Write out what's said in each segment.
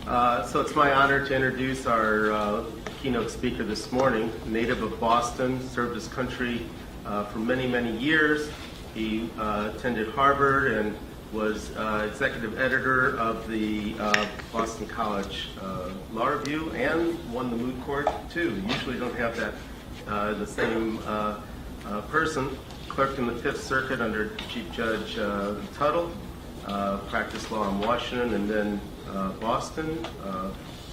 So it's my honor to introduce our keynote speaker this morning. Native of Boston, served his country for many, many years. He attended Harvard and was executive editor of the Boston College Law Review and won the moot court too. Usually don't have that the same person. Clerked in the Fifth Circuit under Chief Judge Tuttle. Practiced law in Washington and then Boston,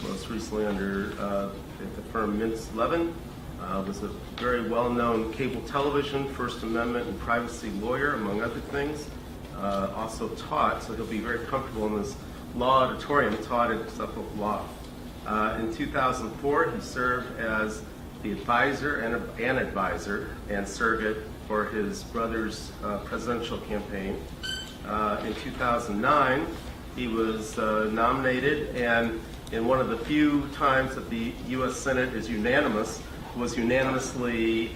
most recently under the firm Mintz-Levin. Was a very well-known cable television, First Amendment, and privacy lawyer, among other things. Also taught, so he'll be very comfortable in this law auditorium, taught at Suffolk Law. In 2004, he served as the advisor and advisor and surrogate for his brother's presidential campaign. In 2009, he was nominated, and in one of the few times that the U.S. Senate is unanimous, was unanimously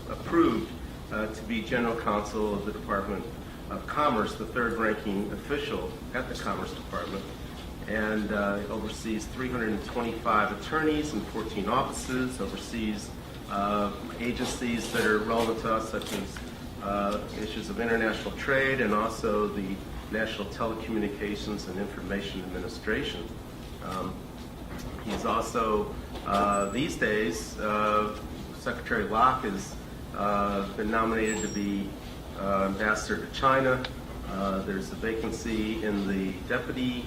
approved to be General Counsel of the Department of Commerce, the third-ranking official at the Commerce Department, and oversees 325 attorneys and 14 offices, oversees agencies that are relevant to us, such as issues of international trade and also the National Telecommunications and Information Administration. He's also, these days, Secretary Locke has been nominated to be ambassador to China. There's a vacancy in the Deputy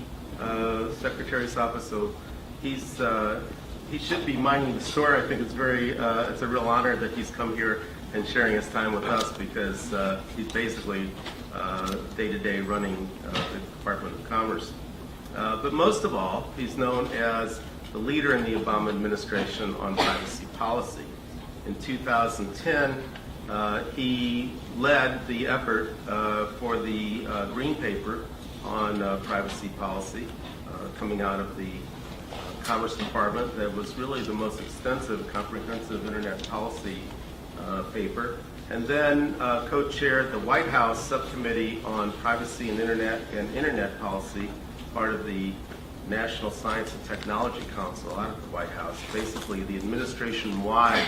Secretary's office, so he should be minding the store. I think it's it's a real honor that he's come here and sharing his time with us, because he's basically day-to-day running the Department of Commerce. But most of all, he's known as the leader in the Obama administration on privacy policy. In 2010, he led the effort for the Green Paper on privacy policy coming out of the Commerce Department. That was really the most extensive, comprehensive internet policy paper, and then co-chaired the White House Subcommittee on Privacy and Internet Policy, part of the National Science and Technology Council out of the White House, basically the administration-wide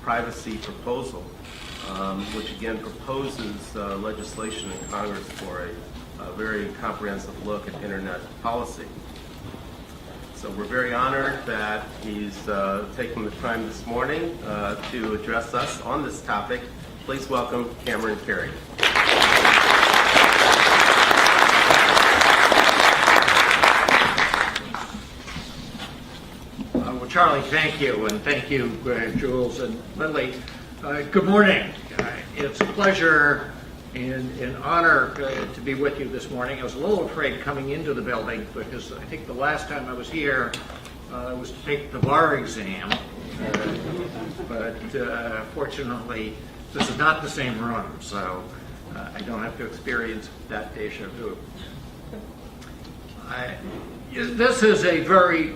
privacy proposal, which again proposes legislation in Congress for a very comprehensive look at internet policy. So we're very honored that he's taking the time this morning to address us on this topic. Please welcome Cameron Kerry. Well, Charlie, thank you, and thank you, Jules and Lindley. Good morning. It's a pleasure and an honor to be with you this morning. I was a little afraid coming into the building because I think the last time I was here was to take the bar exam, but fortunately this is not the same room, so I don't have to experience that deja vu. This is a very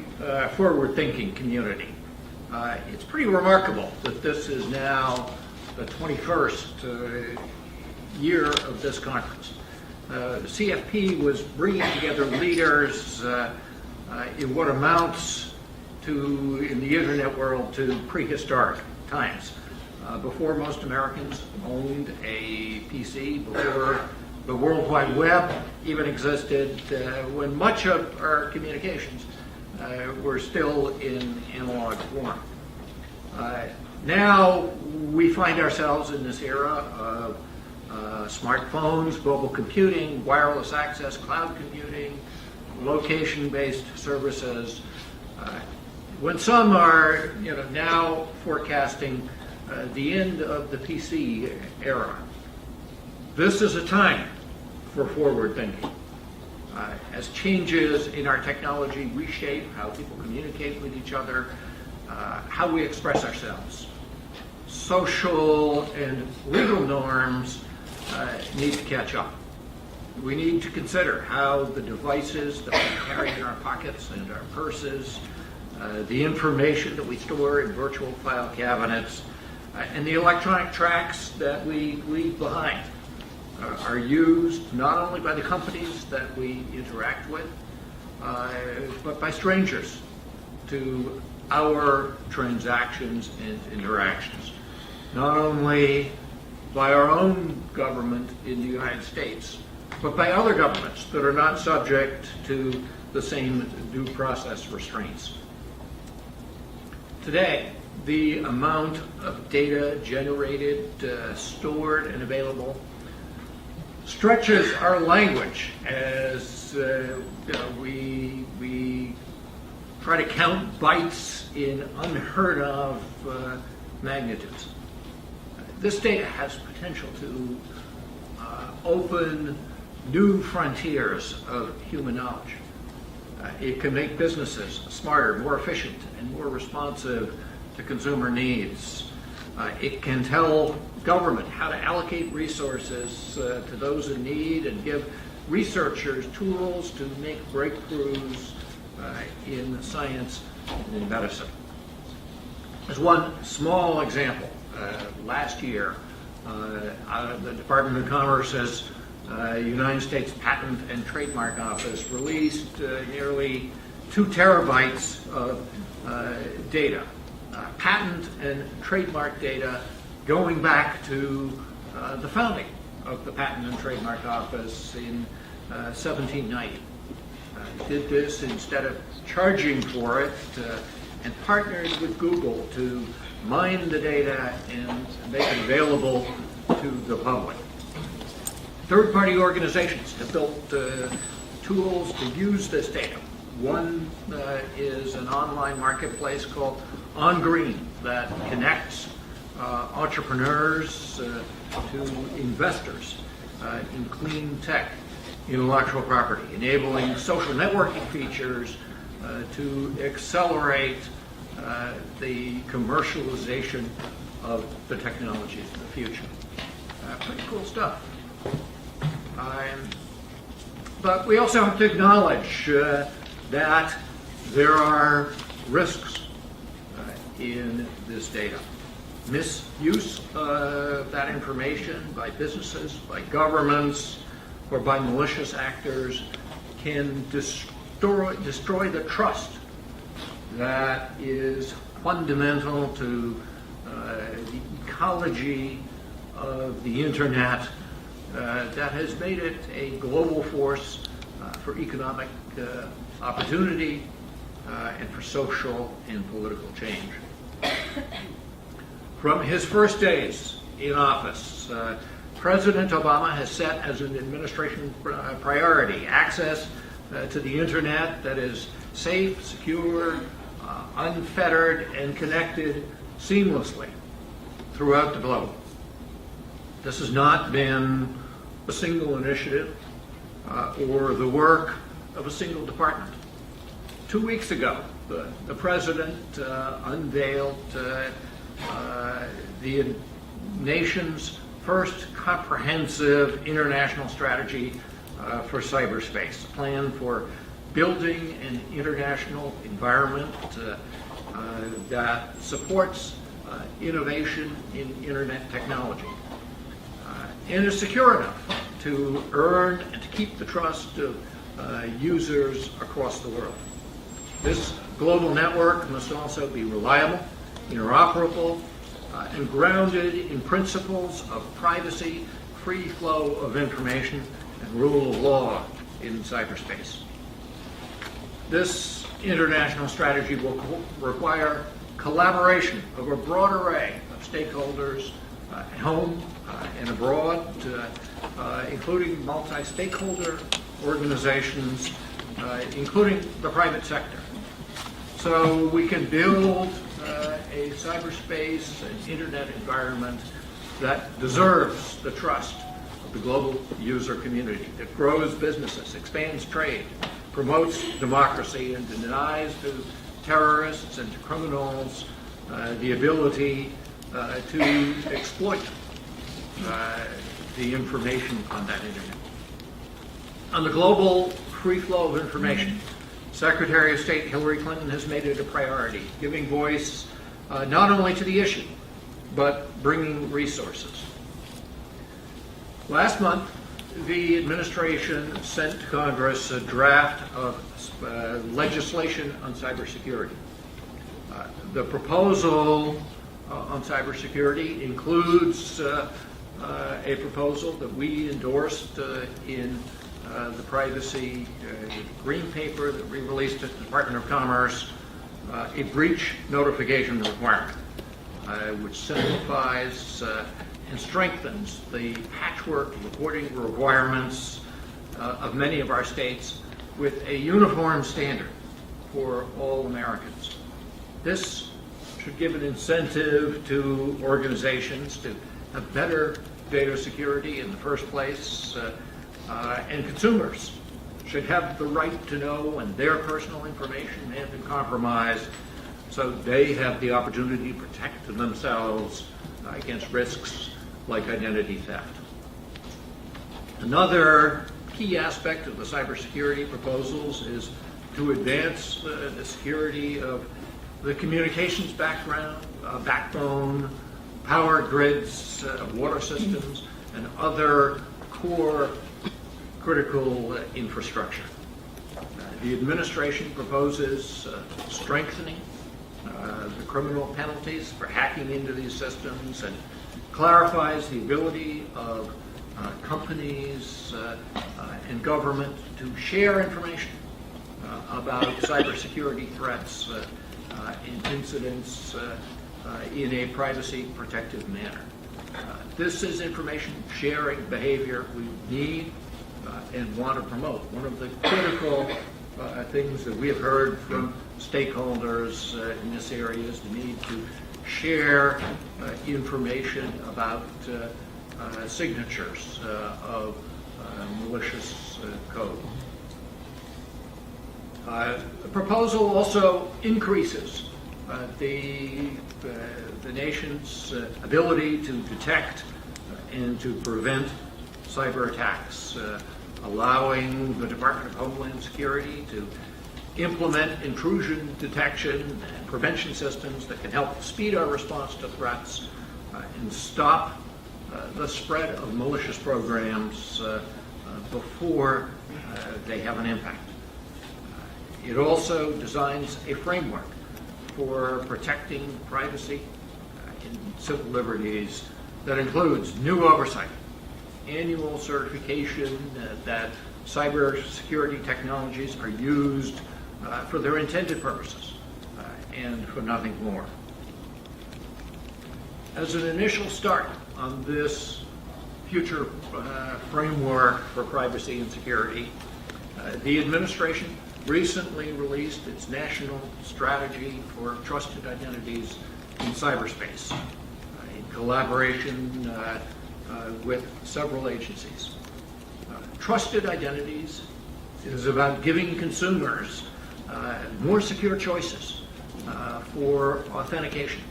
forward-thinking community. It's pretty remarkable that this is now the 21st year of this conference. CFP was bringing together leaders in what amounts to, in the internet world, to prehistoric times. Before most Americans owned a PC, before the World Wide Web even existed, when much of our communications were still in analog form. Now we find ourselves in this era of smartphones, mobile computing, wireless access, cloud computing, location-based services. When some are, now forecasting the end of the PC era, this is a time for forward thinking. As changes in our technology reshape how people communicate with each other, how we express ourselves, social and legal norms need to catch up. We need to consider how the devices that we carry in our pockets and our purses, the information that we store in virtual file cabinets, and the electronic tracks that we leave behind are used not only by the companies that we interact with, but by strangers to our transactions and interactions. Not only by our own government in the United States, but by other governments that are not subject to the same due process restraints. Today, the amount of data generated, stored, and available stretches our language as we try to count bytes in unheard of magnitudes. This data has potential to open new frontiers of human knowledge. It can make businesses smarter, more efficient, and more responsive to consumer needs. It can tell government how to allocate resources to those in need and give researchers tools to make breakthroughs in science and in medicine. As one small example, last year, the Department of Commerce's United States Patent and Trademark Office released nearly 2 terabytes of data, patent and trademark data going back to the founding of the Patent and Trademark Office in 1790. Did this instead of charging for it and partnered with Google to mine the data and make it available to the public. Third-party organizations have built tools to use this data. One is an online marketplace called On Green that connects entrepreneurs to investors in clean tech, intellectual property, enabling social networking features to accelerate the commercialization of the technologies of the future. Pretty cool stuff. But we also have to acknowledge that there are risks in this data. Misuse of that information by businesses, by governments, or by malicious actors can destroy the trust that is fundamental to the ecology of the internet that has made it a global force for economic opportunity and for social and political change. From his first days in office, President Obama has set as an administration priority access to the internet that is safe, secure, unfettered, and connected seamlessly throughout the globe. This has not been a single initiative or the work of a single department. 2 weeks ago, the President unveiled the nation's first comprehensive international strategy for cyberspace, a plan for building an international environment that supports innovation in internet technology and is secure enough to earn and to keep the trust of users across the world. This global network must also be reliable, interoperable, and grounded in principles of privacy, free flow of information, and rule of law in cyberspace. This international strategy will require collaboration of a broad array of stakeholders at home and abroad, including multi-stakeholder organizations, including the private sector. So we can build a cyberspace and internet environment that deserves the trust of the global user community, that grows businesses, expands trade, promotes democracy, and denies to terrorists and to criminals the ability to exploit the information on that internet. On the global free flow of information, Secretary of State Hillary Clinton has made it a priority, giving voice not only to the issue, but bringing resources. Last month, the administration sent to Congress a draft of legislation on cybersecurity. The proposal on cybersecurity includes a proposal that we endorsed in the privacy green paper that we released at the Department of Commerce, a breach notification requirement, which simplifies and strengthens the patchwork reporting requirements of many of our states with a uniform standard for all Americans. This should give an incentive to organizations to have better data security in the first place, and consumers should have the right to know when their personal information may have been compromised, so they have the opportunity to protect themselves against risks like identity theft. Another key aspect of the cybersecurity proposals is to advance the security of the communications backbone, power grids, water systems, and other core critical infrastructure. The administration proposes strengthening the criminal penalties for hacking into these systems and clarifies the ability of companies and government to share information about cybersecurity threats and incidents in a privacy-protective manner. This is information sharing behavior we need and want to promote. One of the critical things that we have heard from stakeholders in this area is the need to share information about signatures of malicious code. The proposal also increases the nation's ability to detect and to prevent cyber attacks, allowing the Department of Homeland Security to implement intrusion detection and prevention systems that can help speed our response to threats and stop the spread of malicious programs before they have an impact. It also designs a framework for protecting privacy and civil liberties that includes new oversight, annual certification that cybersecurity technologies are used for their intended purposes and for nothing more. As an initial start on this future framework for privacy and security, the administration recently released its national strategy for trusted identities in cyberspace in collaboration with several agencies. Trusted identities is about giving consumers more secure choices for authentication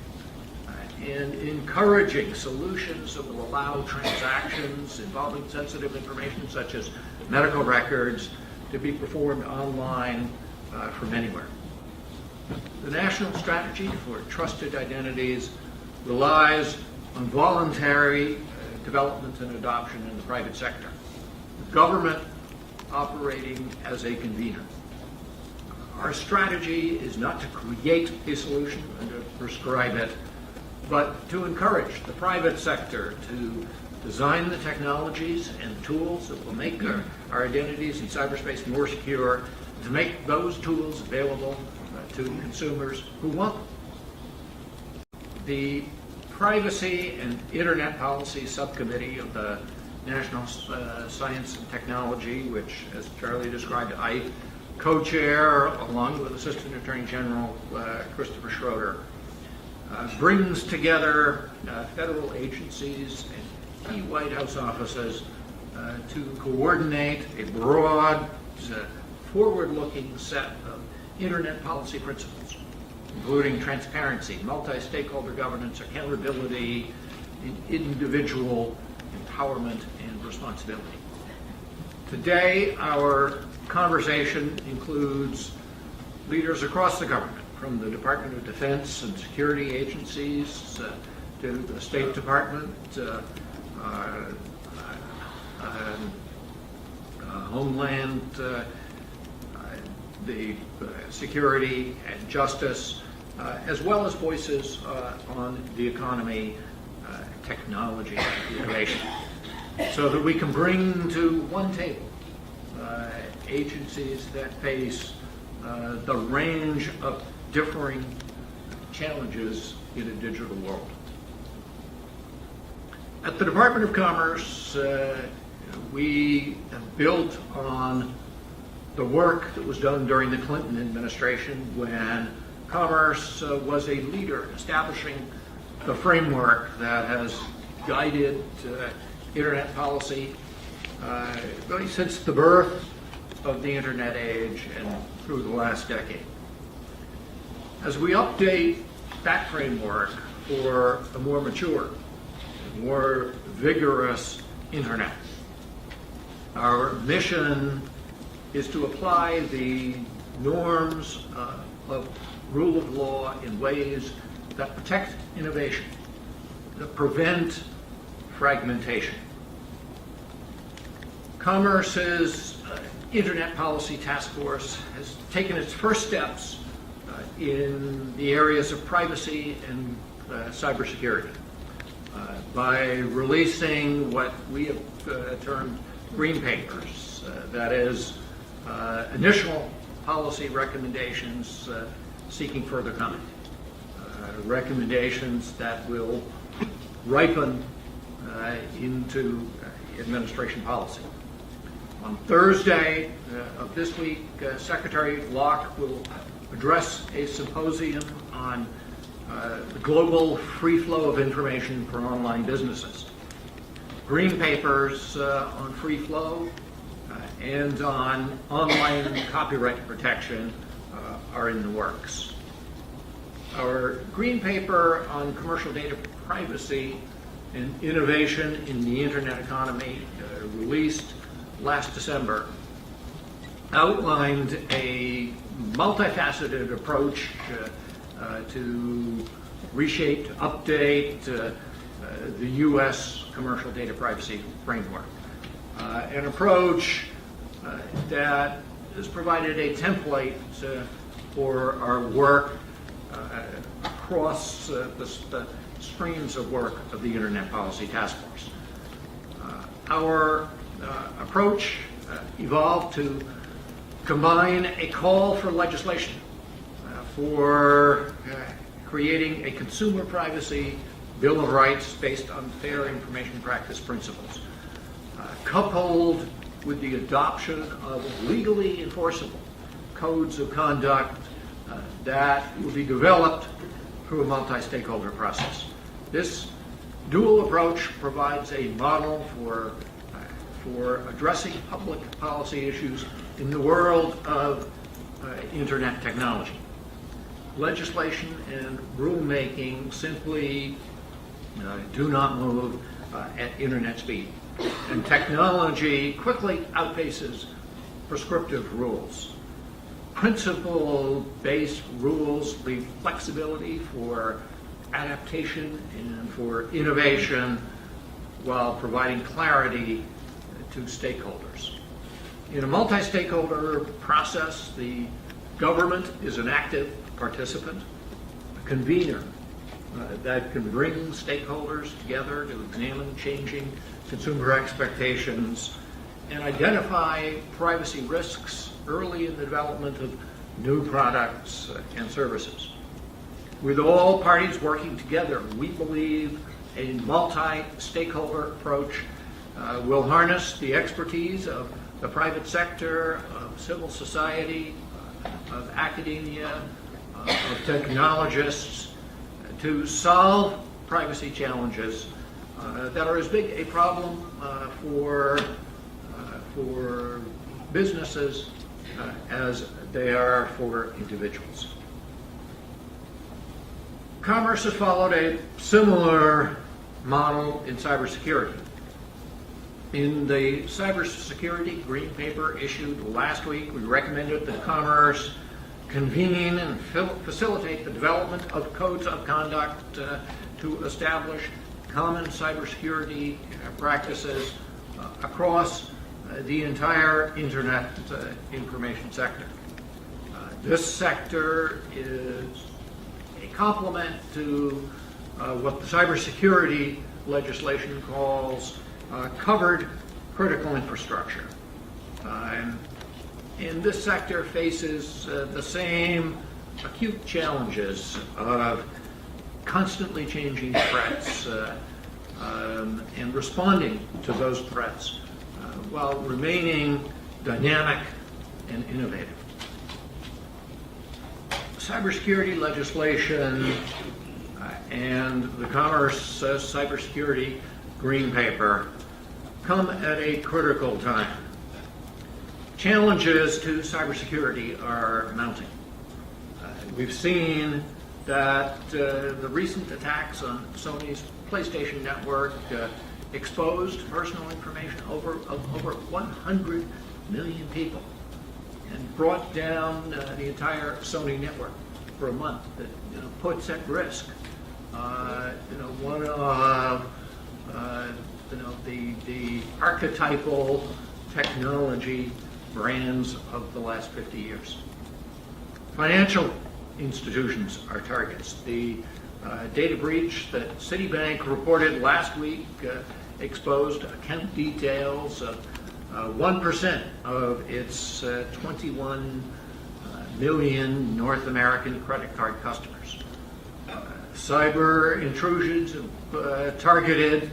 and encouraging solutions that will allow transactions involving sensitive information such as medical records to be performed online from anywhere. The national strategy for trusted identities relies on voluntary development and adoption in the private sector, the government operating as a convener. Our strategy is not to create a solution and to prescribe it, but to encourage the private sector to design the technologies and tools that will make our identities in cyberspace more secure, to make those tools available to consumers who want them. The Privacy and Internet Policy Subcommittee of the National Science and Technology, which, as Charlie described, I co-chair along with Assistant Attorney General Christopher Schroeder, brings together federal agencies and key White House offices to coordinate a broad, forward-looking set of Internet policy principles, including transparency, multi-stakeholder governance, accountability, and individual empowerment and responsibility. Today, our conversation includes leaders across the government, from the Department of Defense and security agencies to the State Department, Homeland, the security and justice, as well as voices on the economy, technology, and innovation, so that we can bring to one table agencies that face the range of differing challenges in a digital world. At the Department of Commerce, we have built on the work that was done during the Clinton administration when commerce was a leader in establishing the framework that has guided Internet policy really since the birth of the Internet age and through the last decade. As we update that framework for a more mature, more vigorous Internet, our mission is to apply the norms of rule of law in ways that protect innovation, that prevent fragmentation. Commerce's Internet Policy Task Force has taken its first steps in the areas of privacy and cybersecurity by releasing what we have termed green papers, that is, initial policy recommendations seeking further comment, recommendations that will ripen into administration policy. On Thursday of this week, Secretary Locke will address a symposium on the global free flow of information for online businesses. Green papers on free flow and on online copyright protection are in the works. Our green paper on commercial data privacy and innovation in the Internet economy, released last December, outlined a multifaceted approach to reshape, to update the U.S. commercial data privacy framework. An approach that has provided a template for our work across the streams of work of the Internet Policy Task Force. Our approach evolved to combine a call for legislation for creating a consumer privacy Bill of Rights based on fair information practice principles, coupled with the adoption of legally enforceable codes of conduct that will be developed through a multi-stakeholder process. This dual approach provides a model for addressing public policy issues in the world of Internet technology. Legislation and rulemaking simply do not move at Internet speed, and technology quickly outpaces prescriptive rules. Principle-based rules leave flexibility for adaptation and for innovation while providing clarity to stakeholders. In a multi-stakeholder process, the government is an active participant, a convener that can bring stakeholders together to examine changing consumer expectations and identify privacy risks early in the development of new products and services. With all parties working together, we believe a multi-stakeholder approach will harness the expertise of the private sector, of civil society, of academia, of technologists to solve privacy challenges that are as big a problem for businesses as they are for individuals. Commerce has followed a similar model in cybersecurity. In the cybersecurity green paper issued last week, we recommended that Commerce convene and facilitate the development of codes of conduct to establish common cybersecurity practices across the entire Internet information sector. This sector is a complement to what the cybersecurity legislation calls covered critical infrastructure. And this sector faces the same acute challenges of constantly changing threats and responding to those threats while remaining dynamic and innovative. Cybersecurity legislation and the Commerce Cybersecurity Green Paper come at a critical time. Challenges to cybersecurity are mounting. We've seen that the recent attacks on Sony's PlayStation Network exposed personal information of over 100 million people and brought down the entire Sony network for a month. That puts at risk one of the archetypal technology brands of the last 50 years. Financial institutions are targets. The data breach that Citibank reported last week exposed account details of 1% of its 21 million North American credit card customers. Cyber intrusions have targeted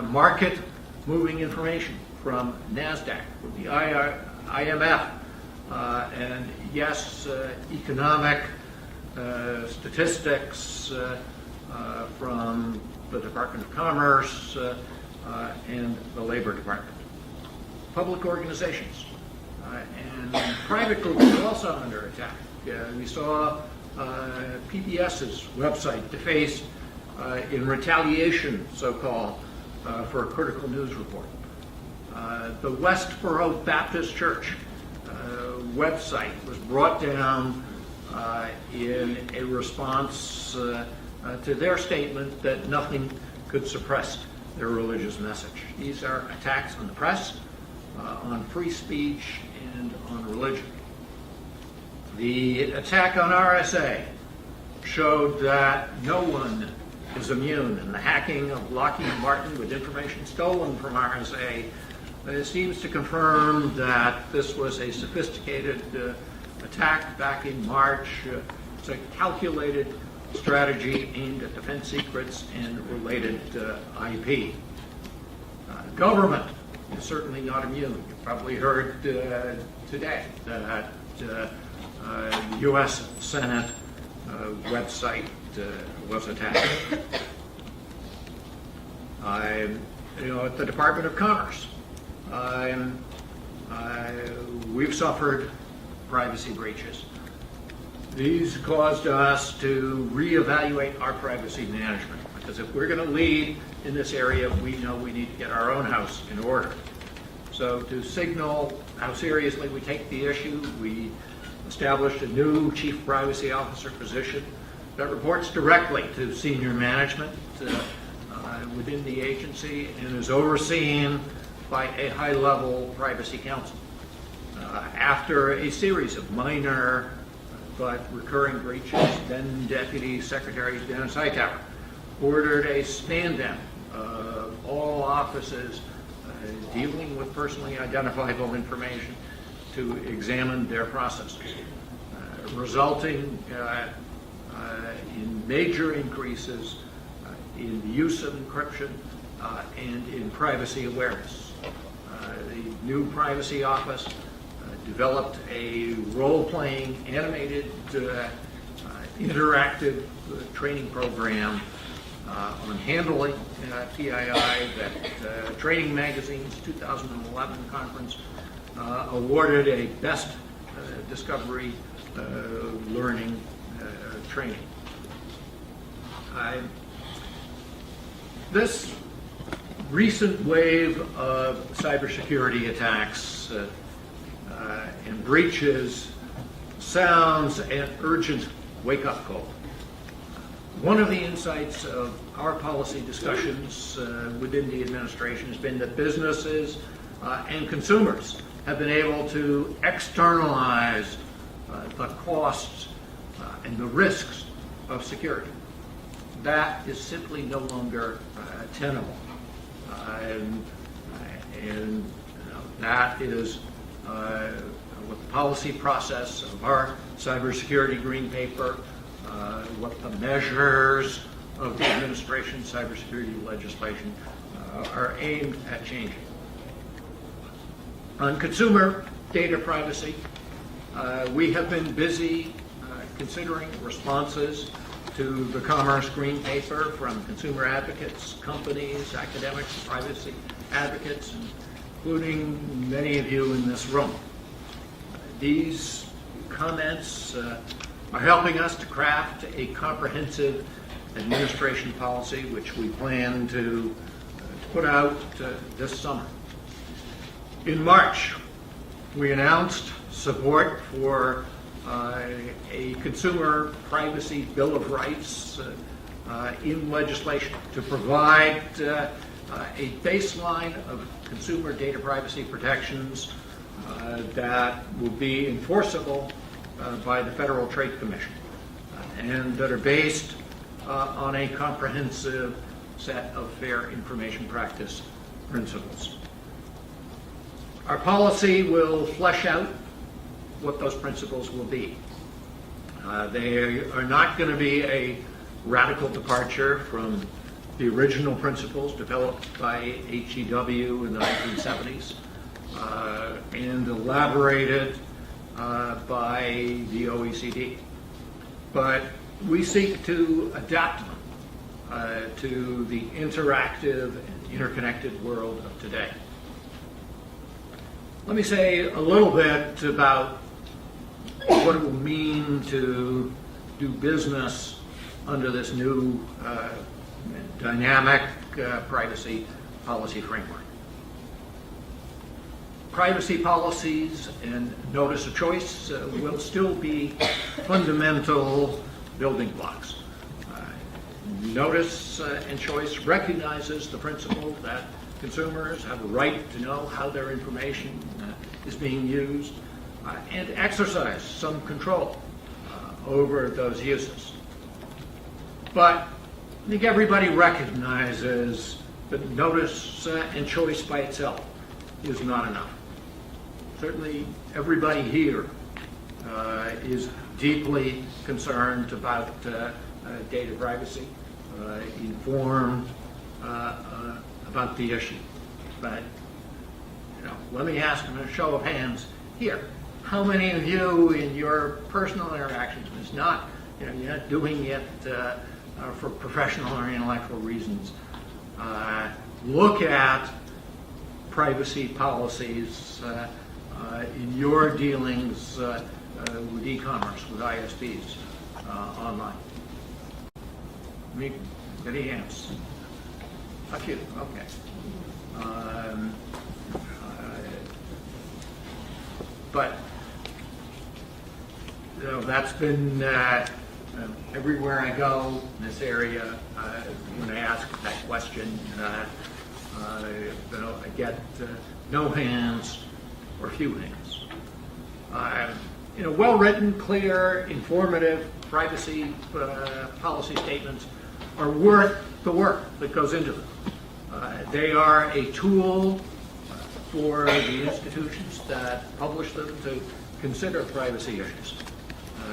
market-moving information from NASDAQ, from the IMF, and yes, economic statistics from the Department of Commerce and the Labor Department. Public organizations and private groups are also under attack. We saw PBS's website defaced in retaliation, so-called, for a critical news report. The Westboro Baptist Church website was brought down in a response to their statement that nothing could suppress their religious message. These are attacks on the press, on free speech, and on religion. The attack on RSA showed that no one is immune, and the hacking of Lockheed Martin with information stolen from RSA seems to confirm that this was a sophisticated attack back in March. It's a calculated strategy aimed at defense secrets and related IP. Government is certainly not immune. You probably heard today that the U.S. Senate website was attacked. At the Department of Commerce, we've suffered privacy breaches. These caused us to reevaluate our privacy management, because if we're going to lead in this area, we know we need to get our own house in order. So to signal how seriously we take the issue, we established a new Chief Privacy Officer position that reports directly to senior management within the agency and is overseen by a high-level Privacy Counsel. After a series of minor but recurring breaches, then Deputy Secretary Dennis Hightower ordered a stand-down of all offices dealing with personally identifiable information to examine their processes, resulting in major increases in the use of encryption and in privacy awareness. The new Privacy Office developed a role-playing, animated, interactive training program on handling PII that Training Magazine's 2011 conference awarded a Best Discovery Learning Training. This recent wave of cybersecurity attacks and breaches sounds an urgent wake-up call. One of the insights of our policy discussions within the administration has been that businesses and consumers have been able to externalize the costs and the risks of security. That is simply no longer tenable. And that is what the policy process of our cybersecurity green paper, what the measures of the administration's cybersecurity legislation are aimed at changing. On consumer data privacy, we have been busy considering responses to the Commerce Green Paper from consumer advocates, companies, academics, privacy advocates, including many of you in this room. These comments are helping us to craft a comprehensive administration policy which we plan to put out this summer. In March, we announced support for a consumer privacy bill of rights in legislation to provide a baseline of consumer data privacy protections that will be enforceable by the Federal Trade Commission and that are based on a comprehensive set of fair information practice principles. Our policy will flesh out what those principles will be. They are not going to be a radical departure from the original principles developed by HEW in the 1970s and elaborated by the OECD. But we seek to adapt them to the interactive and interconnected world of today. Let me say a little bit about what it will mean to do business under this new dynamic privacy policy framework. Privacy policies and notice of choice will still be fundamental building blocks. Notice and choice recognizes the principle that consumers have a right to know how their information is being used and exercise some control over those uses. But I think everybody recognizes that notice and choice by itself is not enough. Certainly everybody here is deeply concerned about data privacy, informed about the issue. But let me ask in a show of hands here, how many of you in your personal interactions, it's not, you're not doing it for professional or intellectual reasons, look at privacy policies in your dealings with e-commerce, with ISPs online? Any hands? A few, okay. But that's been everywhere I go in this area. When I ask that question, I get no hands or few hands. Well-written, clear, informative privacy policy statements are worth the work that goes into them. They are a tool for the institutions that publish them to consider privacy issues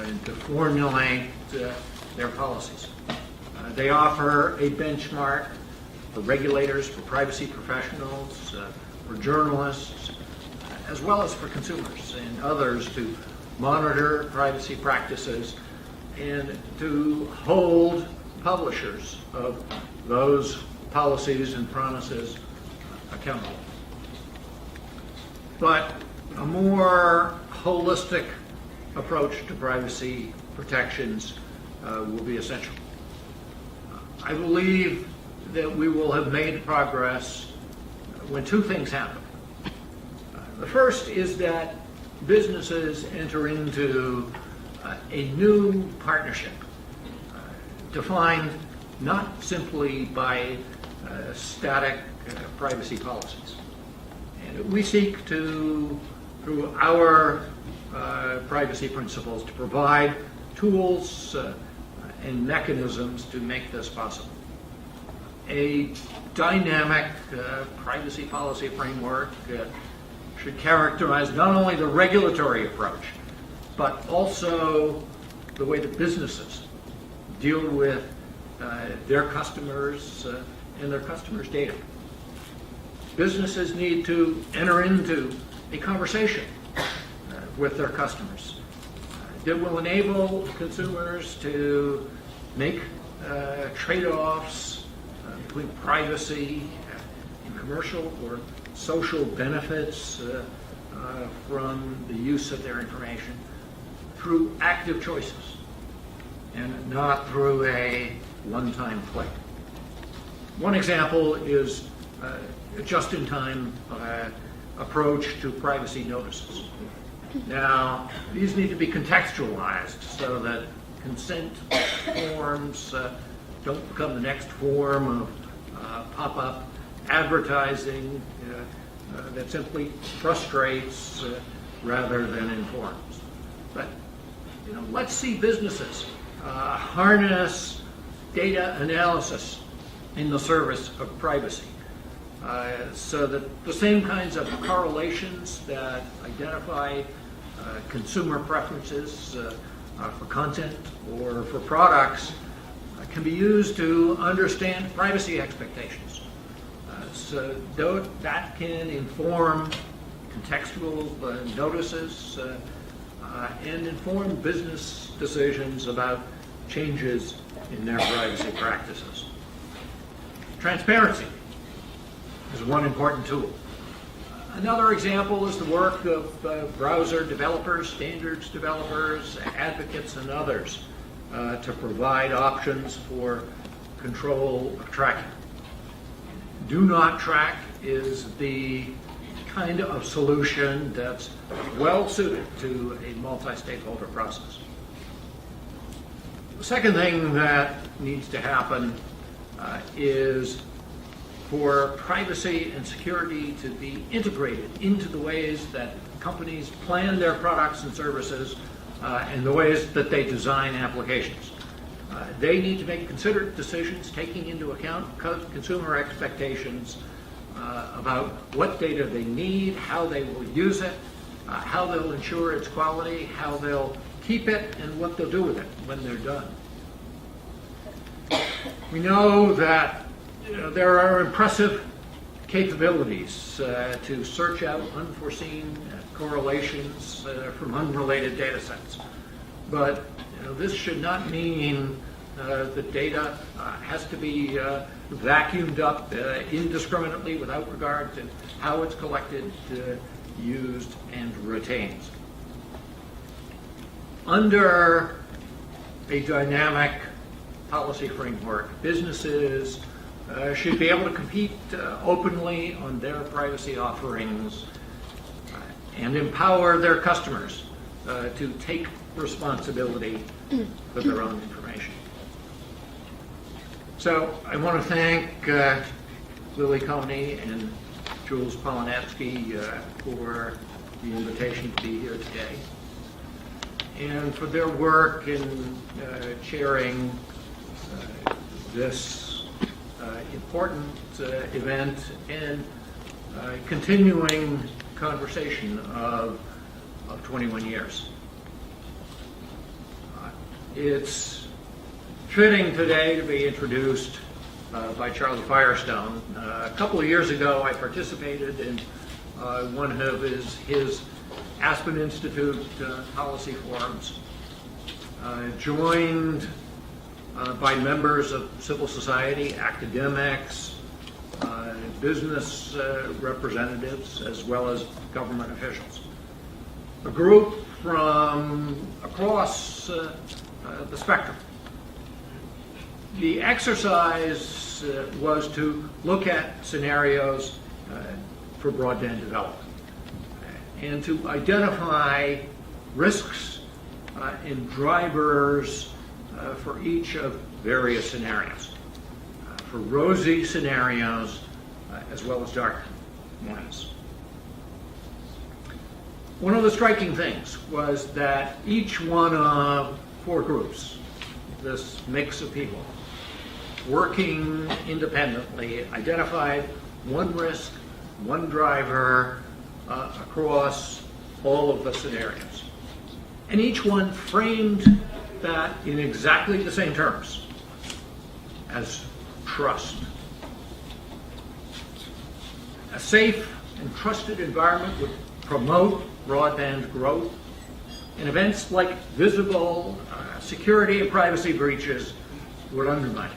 and to formulate their policies. They offer a benchmark for regulators, for privacy professionals, for journalists, as well as for consumers and others to monitor privacy practices and to hold publishers of those policies and promises accountable. But a more holistic approach to privacy protections will be essential. I believe that we will have made progress when two things happen. The first is that businesses enter into a new partnership defined not simply by static privacy policies. And we seek to, through our privacy principles, to provide tools and mechanisms to make this possible. A dynamic privacy policy framework should characterize not only the regulatory approach, but also the way that businesses deal with their customers and their customers' data. Businesses need to enter into a conversation with their customers that will enable consumers to make trade-offs between privacy and commercial or social benefits from the use of their information through active choices and not through a one-time click. One example is a just-in-time approach to privacy notices. Now, these need to be contextualized so that consent forms don't become the next form of pop-up advertising that simply frustrates rather than informs. But let's see businesses harness data analysis in the service of privacy, so that the same kinds of correlations that identify consumer preferences for content or for products can be used to understand privacy expectations. So that can inform contextual notices and inform business decisions about changes in their privacy practices. Transparency is one important tool. Another example is the work of browser developers, standards developers, advocates, and others to provide options for control of tracking. Do not track is the kind of solution that's well suited to a multi-stakeholder process. The second thing that needs to happen is for privacy and security to be integrated into the ways that companies plan their products and services and the ways that they design applications. They need to make considered decisions taking into account consumer expectations about what data they need, how they will use it, how they'll ensure its quality, how they'll keep it, and what they'll do with it when they're done. We know that there are impressive capabilities to search out unforeseen correlations from unrelated data sets. But this should not mean that data has to be vacuumed up indiscriminately without regard to how it's collected, used, and retained. Under a dynamic policy framework, businesses should be able to compete openly on their privacy offerings and empower their customers to take responsibility for their own information. So I want to thank Lily Coney and Jules Polonetsky for the invitation to be here today and for their work in chairing this important event and continuing conversation of 21 years. It's fitting today to be introduced by Charlie Firestone. A couple of years ago, I participated in one of his Aspen Institute policy forums, joined by members of civil society, academics, business representatives, as well as government officials. A group from across the spectrum. The exercise was to look at scenarios for broadband development and to identify risks and drivers for each of various scenarios, for rosy scenarios as well as dark ones. One of the striking things was that each one of 4 groups, this mix of people, working independently, identified one risk, one driver across all of the scenarios. And each one framed that in exactly the same terms as trust. A safe and trusted environment would promote broadband growth, and events like visible security and privacy breaches would undermine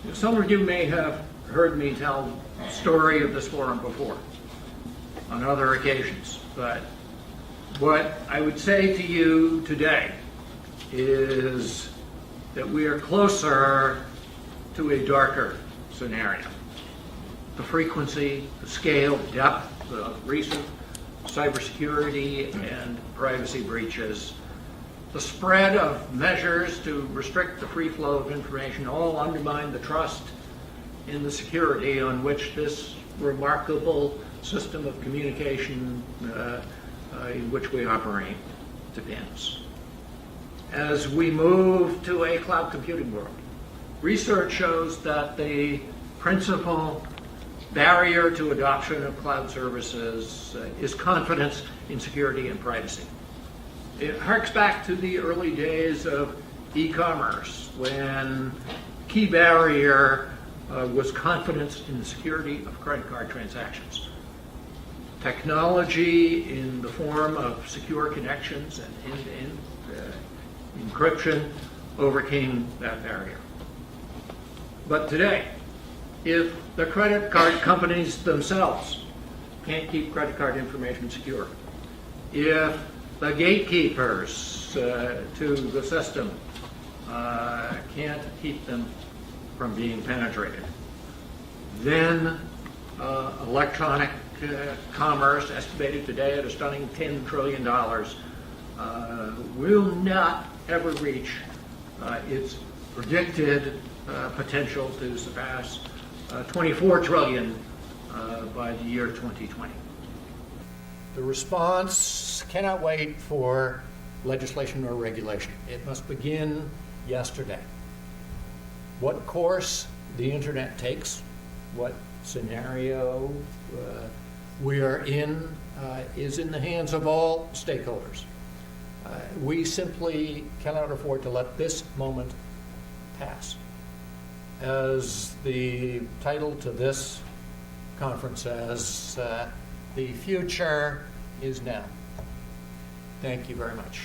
it. Some of you may have heard me tell the story of this forum before on other occasions, but what I would say to you today is that we are closer to a darker scenario. The frequency, the scale, depth of recent cybersecurity and privacy breaches, the spread of measures to restrict the free flow of information all undermine the trust in the security on which this remarkable system of communication in which we operate depends. As we move to a cloud computing world, research shows that the principal barrier to adoption of cloud services is confidence in security and privacy. It harks back to the early days of e-commerce, when key barrier was confidence in the security of credit card transactions. Technology in the form of secure connections and end-to-end encryption overcame that barrier. But today, if the credit card companies themselves can't keep credit card information secure, if the gatekeepers to the system can't keep them from being penetrated, then electronic commerce, estimated today at a stunning $10 trillion, will not ever reach its predicted potential to surpass $24 trillion by the year 2020. The response cannot wait for legislation or regulation. It must begin yesterday. What course the internet takes, what scenario we are in, is in the hands of all stakeholders. We simply cannot afford to let this moment pass. As the title to this conference says, the future is now. Thank you very much.